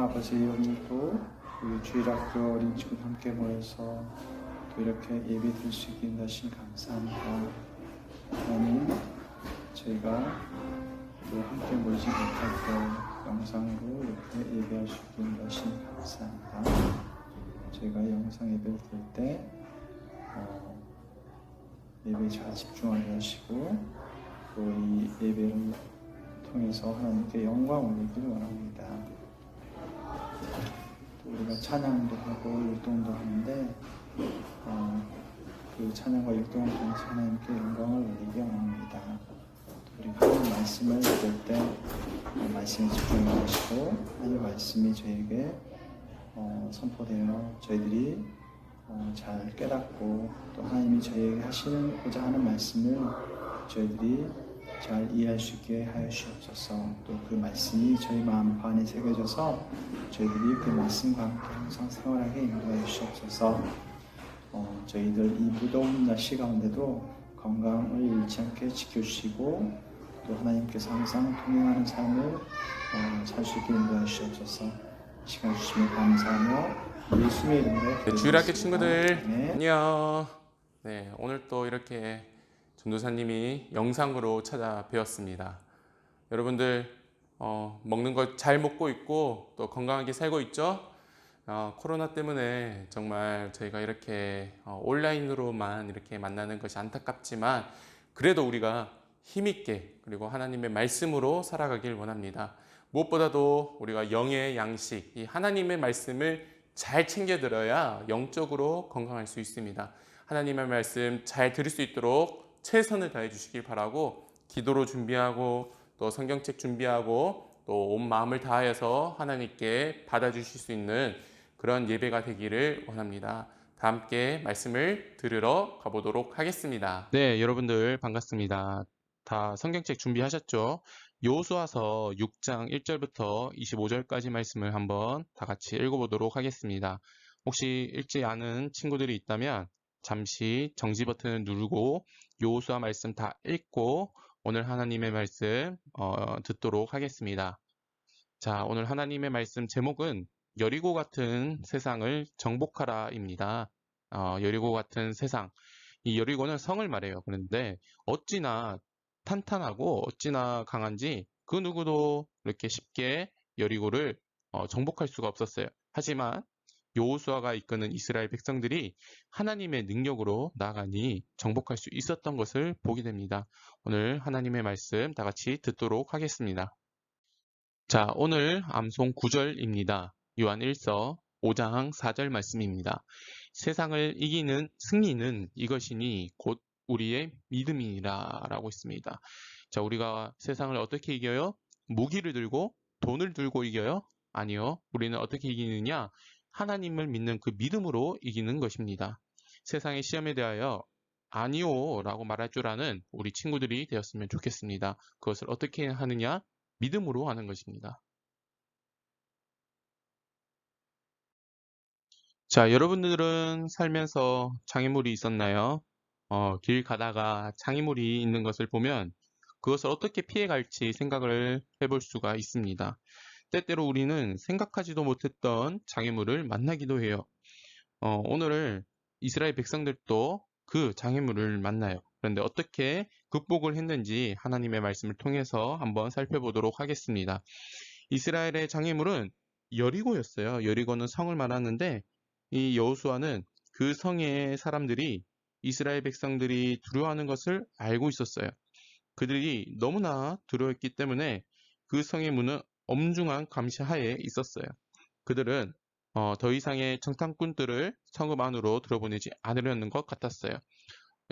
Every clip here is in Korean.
아버지, 오늘도 우리 주일학교 어린 친구들 함께 모여서 또 이렇게 예배 드릴 수 있게 하신 감사합니다. 하나님, 저희가 또 함께 모이지 못할 때 영상으로 이렇게 예배할 수 있게 하신 감사합니다. 저희가 영상 예배를 드릴 때 예배에 잘 집중하게 하시고 또 이 예배를 통해서 하나님께 영광 올리기를 원합니다. 또 우리가 찬양도 하고 율동도 하는데 그 찬양과 율동을 통해서 하나님께 영광을 올리기 원합니다. 우리가 하나님 말씀을 들을 때 말씀에 집중해 주시고 하나님 말씀이 저에게 선포되어 저희들이 잘 깨닫고 또 하나님이 저희에게 하시고자 하는 말씀을 저희들이 잘 이해할 수 있게 하여 주옵소서. 또 그 말씀이 저희 마음 안에 새겨져서 저희들이 그 말씀과 함께 항상 생활하게 인도하여 주옵소서. 저희들 이 무더운 날씨 가운데도 건강을 잃지 않게 지켜주시고 또 하나님께서 항상 동행하는 삶을 살 수 있게 인도하여 주옵소서. 시간 주시면 감사하며 예수님의 이름으로 주일학교 친구들 네. 안녕. 오늘 또 이렇게 전도사님이 영상으로 찾아뵈었습니다. 여러분들 먹는 거 잘 먹고 있고 또 건강하게 살고 있죠? 코로나 때문에 정말 저희가 이렇게 온라인으로만 이렇게 만나는 것이 안타깝지만 그래도 우리가 힘있게 그리고 하나님의 말씀으로 살아가길 원합니다. 무엇보다도 우리가 영의 양식, 이 하나님의 말씀을 잘 챙겨 들어야 영적으로 건강할 수 있습니다. 하나님의 말씀 잘 들을 수 있도록 최선을 다해 주시길 바라고 기도로 준비하고 또 성경책 준비하고 또 온 마음을 다하여서 하나님께 받아주실 수 있는 그런 예배가 되기를 원합니다. 다 함께 말씀을 들으러 가보도록 하겠습니다. 네, 여러분들 반갑습니다. 다 성경책 준비하셨죠? 여호수아서 6장 1절부터 25절까지 말씀을 한번 다 같이 읽어보도록 하겠습니다. 혹시 읽지 않은 친구들이 있다면 잠시 정지 버튼을 누르고 여호수아 말씀 다 읽고 오늘 하나님의 말씀 듣도록 하겠습니다. 자, 오늘 하나님의 말씀 제목은 여리고 같은 세상을 정복하라입니다. 여리고 같은 세상. 이 여리고는 성을 말해요. 그런데 어찌나 탄탄하고 어찌나 강한지 그 누구도 이렇게 쉽게 여리고를 정복할 수가 없었어요. 하지만 여호수아가 이끄는 이스라엘 백성들이 하나님의 능력으로 나아가니 정복할 수 있었던 것을 보게 됩니다. 오늘 하나님의 말씀 다 같이 듣도록 하겠습니다. 자, 오늘 암송 9절입니다. 요한 1서 5장 4절 말씀입니다. 세상을 이기는 승리는 이것이니 곧 우리의 믿음이니라 라고 했습니다. 자, 우리가 세상을 어떻게 이겨요? 무기를 들고 돈을 들고 이겨요? 아니요. 우리는 어떻게 이기느냐? 하나님을 믿는 그 믿음으로 이기는 것입니다. 세상의 시험에 대하여 아니요 라고 말할 줄 아는 우리 친구들이 되었으면 좋겠습니다. 그것을 어떻게 하느냐? 믿음으로 하는 것입니다. 자, 여러분들은 살면서 장애물이 있었나요? 길 가다가 장애물이 있는 것을 보면 그것을 어떻게 피해갈지 생각을 해볼 수가 있습니다. 때때로 우리는 생각하지도 못했던 장애물을 만나기도 해요. 오늘 이스라엘 백성들도 그 장애물을 만나요. 그런데 어떻게 극복을 했는지 하나님의 말씀을 통해서 한번 살펴보도록 하겠습니다. 이스라엘의 장애물은 여리고였어요. 여리고는 성을 말하는데 이 여호수아는 그 성의 사람들이 이스라엘 백성들이 두려워하는 것을 알고 있었어요. 그들이 너무나 두려웠기 때문에 그 성의 문은 엄중한 감시하에 있었어요. 그들은 더 이상의 정탐꾼들을 성읍 안으로 들어보내지 않으려는 것 같았어요.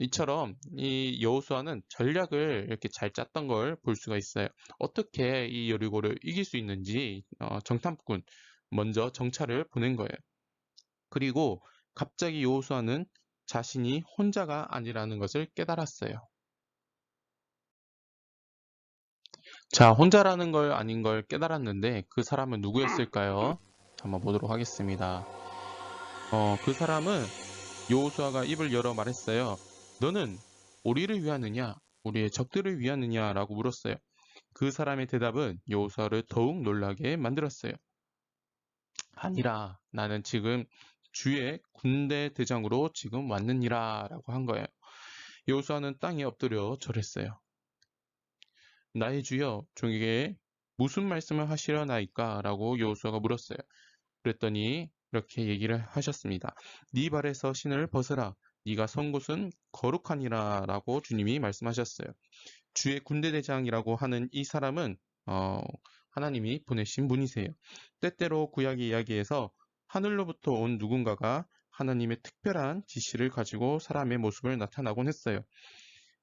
이처럼 이 여호수아는 전략을 이렇게 잘 짰던 걸 볼 수가 있어요. 어떻게 이 여리고를 이길 수 있는지 정탐꾼 먼저 정찰을 보낸 거예요. 그리고 갑자기 여호수아는 자신이 혼자가 아니라는 것을 깨달았어요. 자, 혼자라는 걸 아닌 걸 깨달았는데 그 사람은 누구였을까요? 한번 보도록 하겠습니다. 그 사람은 여호수아가 입을 열어 말했어요. 너는 우리를 위하느냐, 우리의 적들을 위하느냐 라고 물었어요. 그 사람의 대답은 여호수아를 더욱 놀라게 만들었어요. 아니라 나는 지금 주의 군대 대장으로 지금 왔느니라 라고 한 거예요. 여호수아는 땅에 엎드려 절했어요. 나의 주여 종에게 무슨 말씀을 하시려나이까? 라고 여호수아가 물었어요. 그랬더니 이렇게 얘기를 하셨습니다. 네 발에서 신을 벗으라. 네가 선 곳은 거룩하니라 라고 주님이 말씀하셨어요. 주의 군대대장이라고 하는 이 사람은 하나님이 보내신 분이세요. 때때로 구약 이야기에서 하늘로부터 온 누군가가 하나님의 특별한 지시를 가지고 사람의 모습을 나타나곤 했어요.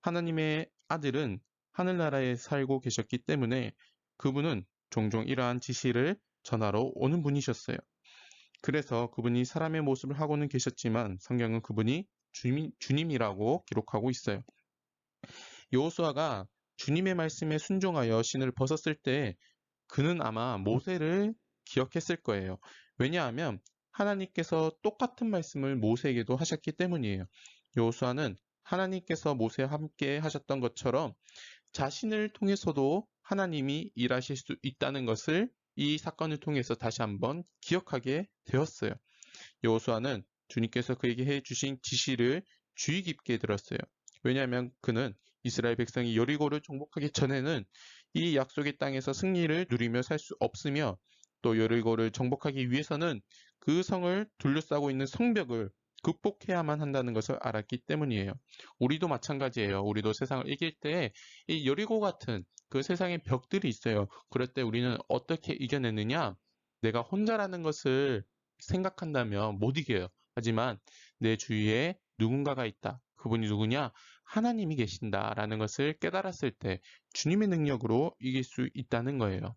하나님의 아들은 하늘나라에 살고 계셨기 때문에 그분은 종종 이러한 지시를 전하러 오는 분이셨어요. 그래서 그분이 사람의 모습을 하고는 계셨지만 성경은 그분이 주님이라고 기록하고 있어요. 여호수아가 주님의 말씀에 순종하여 신을 벗었을 때 그는 아마 모세를 기억했을 거예요. 왜냐하면 하나님께서 똑같은 말씀을 모세에게도 하셨기 때문이에요. 여호수아는 하나님께서 모세와 함께 하셨던 것처럼 자신을 통해서도 하나님이 일하실 수 있다는 것을 이 사건을 통해서 다시 한번 기억하게 되었어요. 여호수아는 주님께서 그에게 해주신 지시를 주의 깊게 들었어요. 왜냐하면 그는 이스라엘 백성이 여리고를 정복하기 전에는 이 약속의 땅에서 승리를 누리며 살 수 없으며 또 여리고를 정복하기 위해서는 그 성을 둘러싸고 있는 성벽을 극복해야만 한다는 것을 알았기 때문이에요. 우리도 마찬가지예요. 우리도 세상을 이길 때 이 여리고 같은 그 세상의 벽들이 있어요. 그럴 때 우리는 어떻게 이겨내느냐? 내가 혼자라는 것을 생각한다면 못 이겨요. 하지만 내 주위에 누군가가 있다. 그분이 누구냐? 하나님이 계신다라는 것을 깨달았을 때 주님의 능력으로 이길 수 있다는 거예요.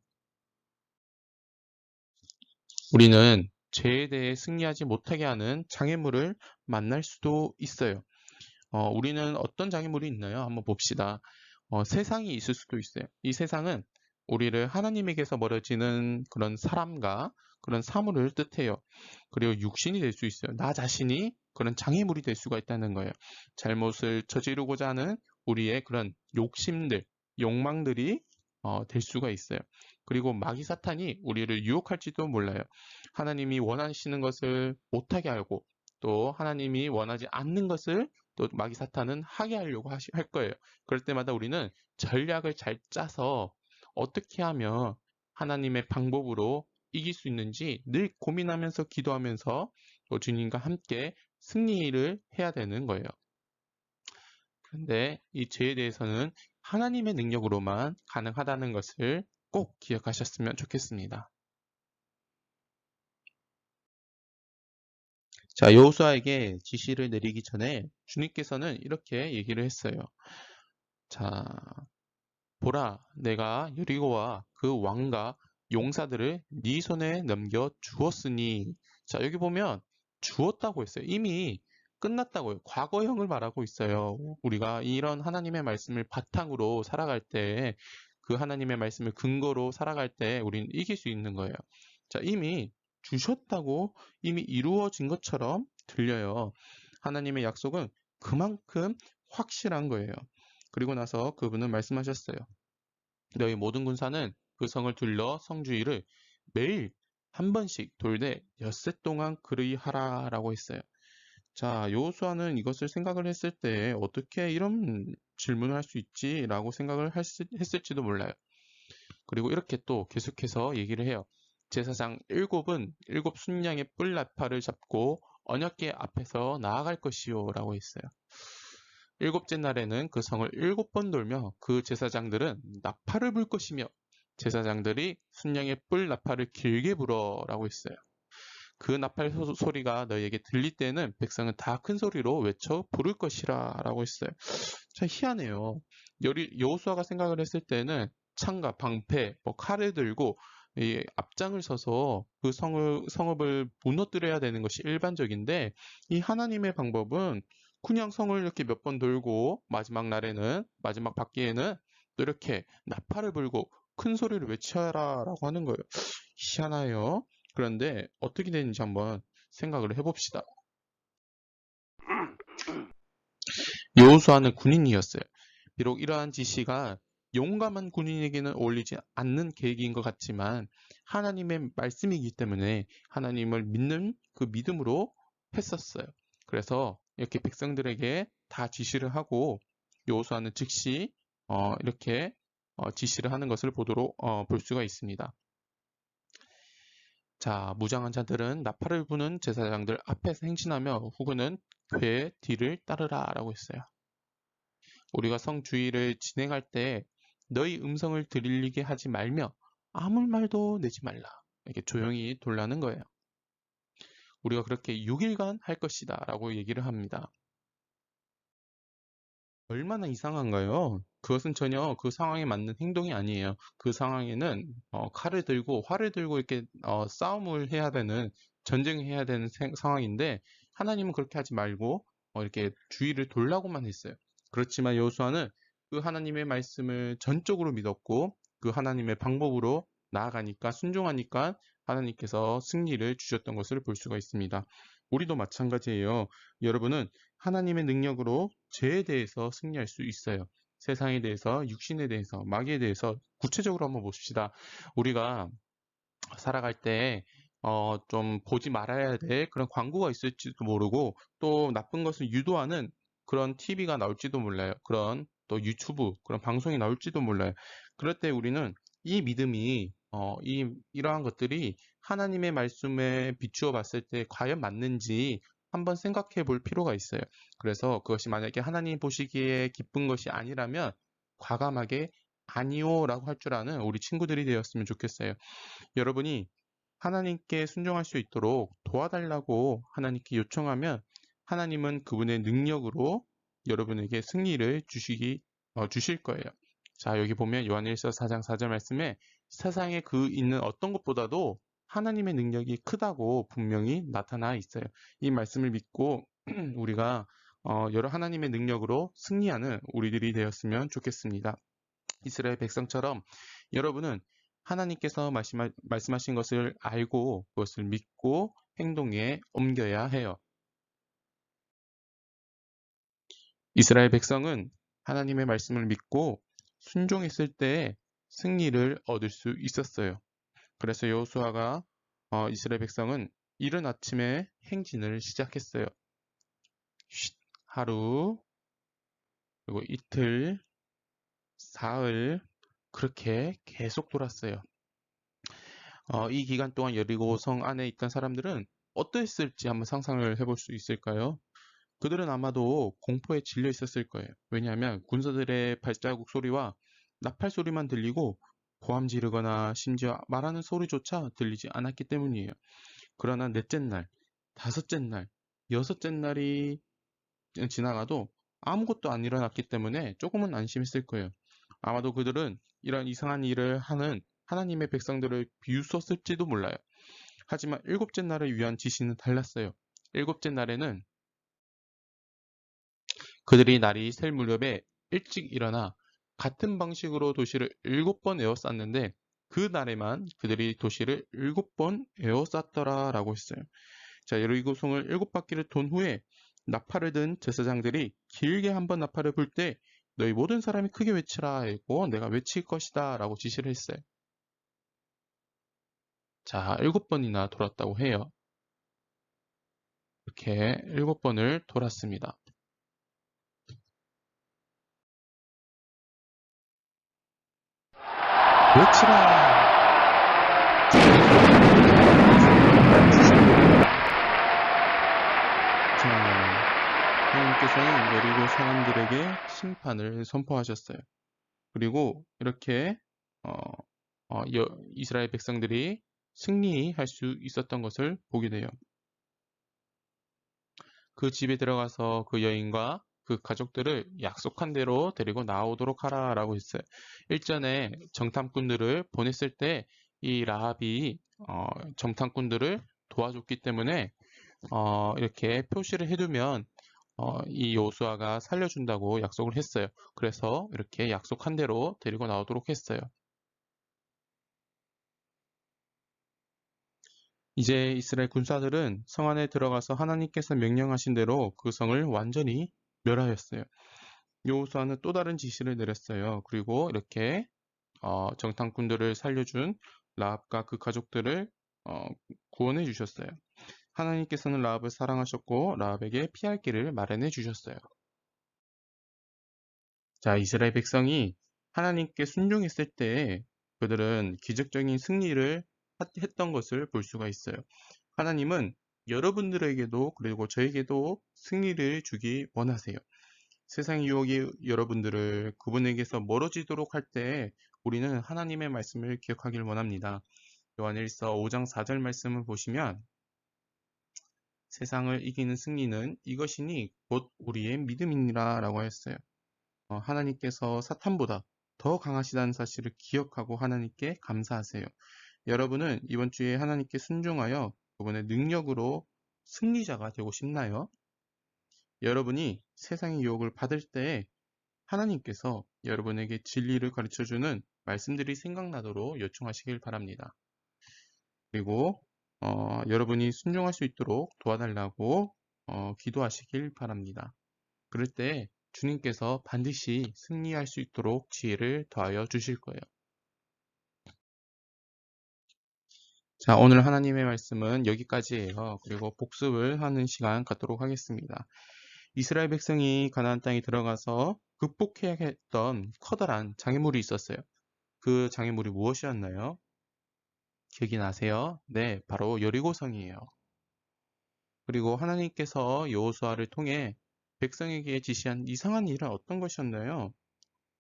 우리는 죄에 대해 승리하지 못하게 하는 장애물을 만날 수도 있어요. 우리는 어떤 장애물이 있나요? 한번 봅시다. 세상이 있을 수도 있어요. 이 세상은 우리를 하나님에게서 멀어지는 그런 사람과 그런 사물을 뜻해요. 그리고 육신이 될 수 있어요. 나 자신이 그런 장애물이 될 수가 있다는 거예요. 잘못을 저지르고자 하는 우리의 그런 욕심들, 욕망들이 될 수가 있어요. 그리고 마귀 사탄이 우리를 유혹할지도 몰라요. 하나님이 원하시는 것을 못하게 하고 또 하나님이 원하지 않는 것을 또 마귀 사탄은 하게 하려고 할 거예요. 그럴 때마다 우리는 전략을 잘 짜서 어떻게 하면 하나님의 방법으로 이길 수 있는지 늘 고민하면서 기도하면서 또 주님과 함께 승리를 해야 되는 거예요. 그런데 이 죄에 대해서는 하나님의 능력으로만 가능하다는 것을 꼭 기억하셨으면 좋겠습니다. 자, 여호수아에게 지시를 내리기 전에 주님께서는 이렇게 얘기를 했어요. 자, 보라, 내가 여리고와 그 왕과 용사들을 네 손에 넘겨 주었으니. 자, 여기 보면 주었다고 했어요. 이미 끝났다고요. 과거형을 말하고 있어요. 우리가 이런 하나님의 말씀을 바탕으로 살아갈 때, 그 하나님의 말씀을 근거로 살아갈 때 우리는 이길 수 있는 거예요. 자, 이미 주셨다고 이미 이루어진 것처럼 들려요. 하나님의 약속은 그만큼 확실한 거예요. 그리고 나서 그분은 말씀하셨어요. 너희 모든 군사는 그 성을 둘러 성 주위를 매일 한 번씩 돌되 엿새 동안 그르이 하라라고 했어요. 자, 여호수아는 이것을 생각을 했을 때 어떻게 이런 질문을 할 수 있지라고 생각을 했을지도 몰라요. 그리고 이렇게 또 계속해서 얘기를 해요. 제사장 7은 7 순양의 뿔 나팔을 잡고 언약궤 앞에서 나아갈 것이요 라고 했어요. 7째 날에는 그 성을 7번 돌며 그 제사장들은 나팔을 불 것이며 제사장들이 순양의 뿔 나팔을 길게 불어라고 했어요. 그 나팔 소리가 너희에게 들릴 때는 백성은 다 큰 소리로 외쳐 부를 것이라 라고 했어요. 참 희한해요. 여호수아가 생각을 했을 때는 창과 방패, 칼을 들고 이 앞장을 서서 그 성읍을 무너뜨려야 되는 것이 일반적인데 이 하나님의 방법은 그냥 성을 이렇게 몇 번 돌고 마지막 날에는 마지막 바퀴에는 또 이렇게 나팔을 불고 큰 소리를 외쳐라 라고 하는 거예요. 희한해요. 그런데 어떻게 되는지 한번 생각을 해봅시다. 여호수아는 군인이었어요. 비록 이러한 지시가 용감한 군인에게는 어울리지 않는 계획인 것 같지만 하나님의 말씀이기 때문에 하나님을 믿는 그 믿음으로 했었어요. 그래서 이렇게 백성들에게 다 지시를 하고 여호수아는 즉시 이렇게 지시를 하는 것을 볼 수가 있습니다. 자, 무장한 자들은 나팔을 부는 제사장들 앞에서 행진하며 후군은 그의 뒤를 따르라 라고 했어요. 우리가 성주의를 진행할 때 너희 음성을 들리게 하지 말며 아무 말도 내지 말라. 이렇게 조용히 돌라는 거예요. 우리가 그렇게 6일간 할 것이다 라고 얘기를 합니다. 얼마나 이상한가요? 그것은 전혀 그 상황에 맞는 행동이 아니에요. 그 상황에는 칼을 들고 활을 들고 이렇게 싸움을 해야 되는 전쟁을 해야 되는 상황인데 하나님은 그렇게 하지 말고 이렇게 주의를 돌라고만 했어요. 그렇지만 여호수아는 그 하나님의 말씀을 전적으로 믿었고 그 하나님의 방법으로 나아가니까 순종하니까 하나님께서 승리를 주셨던 것을 볼 수가 있습니다. 우리도 마찬가지예요. 여러분은 하나님의 능력으로 죄에 대해서 승리할 수 있어요. 세상에 대해서, 육신에 대해서, 마귀에 대해서 구체적으로 한번 봅시다. 우리가 살아갈 때 좀 보지 말아야 될 그런 광고가 있을지도 모르고 또 나쁜 것을 유도하는 그런 TV가 나올지도 몰라요. 그런 또 유튜브 그런 방송이 나올지도 몰라요. 그럴 때 우리는 이 믿음이 이러한 것들이 하나님의 말씀에 비추어 봤을 때 과연 맞는지 한번 생각해 볼 필요가 있어요. 그래서 그것이 만약에 하나님 보시기에 기쁜 것이 아니라면 과감하게 아니요라고 할 줄 아는 우리 친구들이 되었으면 좋겠어요. 여러분이 하나님께 순종할 수 있도록 도와달라고 하나님께 요청하면 하나님은 그분의 능력으로 여러분에게 승리를 주실 거예요. 자, 여기 보면 요한일서 4장 4절 말씀에 세상에 그 있는 어떤 것보다도 하나님의 능력이 크다고 분명히 나타나 있어요. 이 말씀을 믿고 우리가 여러 하나님의 능력으로 승리하는 우리들이 되었으면 좋겠습니다. 이스라엘 백성처럼 여러분은 하나님께서 말씀하신 것을 알고 그것을 믿고 행동에 옮겨야 해요. 이스라엘 백성은 하나님의 말씀을 믿고 순종했을 때 승리를 얻을 수 있었어요. 그래서 여호수아가 이스라엘 백성은 이른 아침에 행진을 시작했어요. 하루, 그리고 이틀, 사흘 그렇게 계속 돌았어요. 이 기간 동안 여리고성 안에 있던 사람들은 어떠했을지 한번 상상을 해볼 수 있을까요? 그들은 아마도 공포에 질려 있었을 거예요. 왜냐하면 군사들의 발자국 소리와 나팔 소리만 들리고 고함 지르거나 심지어 말하는 소리조차 들리지 않았기 때문이에요. 그러나 넷째 날, 다섯째 날, 여섯째 날이 지나가도 아무것도 안 일어났기 때문에 조금은 안심했을 거예요. 아마도 그들은 이런 이상한 일을 하는 하나님의 백성들을 비웃었을지도 몰라요. 하지만 일곱째 날을 위한 지시는 달랐어요. 일곱째 날에는 그들이 날이 셀 무렵에 일찍 일어나 같은 방식으로 도시를 7번 에워쌌는데 그 날에만 그들이 도시를 7번 에워쌌더라 라고 했어요. 자, 여리고성을 7바퀴를 돈 후에 나팔을 든 제사장들이 길게 한번 나팔을 불 때 너희 모든 사람이 크게 외치라 했고 내가 외칠 것이다 라고 지시를 했어요. 자, 7번이나 돌았다고 해요. 이렇게 7번을 돌았습니다. 외치라! 자, 하나님께서는 여리고 사람들에게 심판을 선포하셨어요. 그리고 이렇게 이스라엘 백성들이 승리할 수 있었던 것을 보게 돼요. 그 집에 들어가서 그 여인과 그 가족들을 약속한 대로 데리고 나오도록 하라라고 했어요. 일전에 정탐꾼들을 보냈을 때 이 라합이 정탐꾼들을 도와줬기 때문에 이렇게 표시를 해두면 이 여호수아가 살려준다고 약속을 했어요. 그래서 이렇게 약속한 대로 데리고 나오도록 했어요. 이제 이스라엘 군사들은 성 안에 들어가서 하나님께서 명령하신 대로 그 성을 완전히 멸하였어요. 여호수아는 또 다른 지시를 내렸어요. 그리고 이렇게 정탐꾼들을 살려준 라합과 그 가족들을 구원해 주셨어요. 하나님께서는 라합을 사랑하셨고 라합에게 피할 길을 마련해 주셨어요. 자, 이스라엘 백성이 하나님께 순종했을 때 그들은 기적적인 승리를 했던 것을 볼 수가 있어요. 하나님은 여러분들에게도 그리고 저에게도 승리를 주기 원하세요. 세상 유혹이 여러분들을 그분에게서 멀어지도록 할 때 우리는 하나님의 말씀을 기억하길 원합니다. 요한일서 5장 4절 말씀을 보시면 세상을 이기는 승리는 이것이니 곧 우리의 믿음이니라 라고 했어요. 하나님께서 사탄보다 더 강하시다는 사실을 기억하고 하나님께 감사하세요. 여러분은 이번 주에 하나님께 순종하여 그분의 능력으로 승리자가 되고 싶나요? 여러분이 세상의 유혹을 받을 때 하나님께서 여러분에게 진리를 가르쳐주는 말씀들이 생각나도록 요청하시길 바랍니다. 그리고 여러분이 순종할 수 있도록 도와달라고 기도하시길 바랍니다. 그럴 때 주님께서 반드시 승리할 수 있도록 지혜를 더하여 주실 거예요. 자, 오늘 하나님의 말씀은 여기까지예요. 그리고 복습을 하는 시간 갖도록 하겠습니다. 이스라엘 백성이 가나안 땅에 들어가서 극복해야 했던 커다란 장애물이 있었어요. 그 장애물이 무엇이었나요? 기억이 나세요? 네, 바로 여리고성이에요. 그리고 하나님께서 여호수아를 통해 백성에게 지시한 이상한 일은 어떤 것이었나요?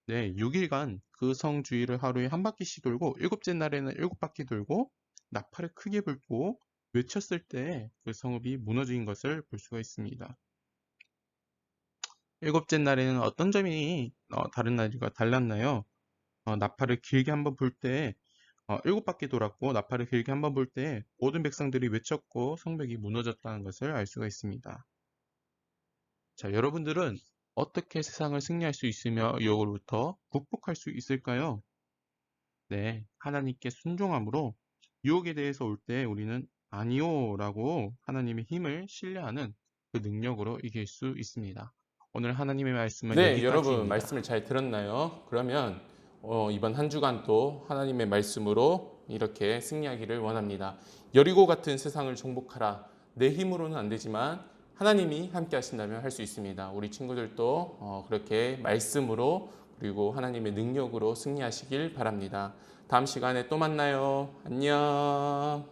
네, 6일간 그 성 주위를 하루에 한 바퀴씩 돌고 일곱째 날에는 7바퀴 돌고 나팔을 크게 불고 외쳤을 때 그 성읍이 무너진 것을 볼 수가 있습니다. 일곱째 날에는 어떤 점이 다른 날과 달랐나요? 나팔을 길게 한번 불 때 7바퀴 돌았고 나팔을 길게 한번 불 때 모든 백성들이 외쳤고 성벽이 무너졌다는 것을 알 수가 있습니다. 자, 여러분들은 어떻게 세상을 승리할 수 있으며 유혹으로부터 극복할 수 있을까요? 네, 하나님께 순종함으로 유혹에 대해서 올 때 우리는 아니요 라고 하나님의 힘을 신뢰하는 그 능력으로 이길 수 있습니다. 오늘 하나님의 말씀은 네, 여러분 여기까지입니다. 말씀을 잘 들었나요? 그러면 이번 한 주간도 하나님의 말씀으로 이렇게 승리하기를 원합니다. 여리고 같은 세상을 정복하라. 내 힘으로는 안 되지만 하나님이 함께 하신다면 할 수 있습니다. 우리 친구들도 그렇게 말씀으로 그리고 하나님의 능력으로 승리하시길 바랍니다. 다음 시간에 또 만나요. 안녕.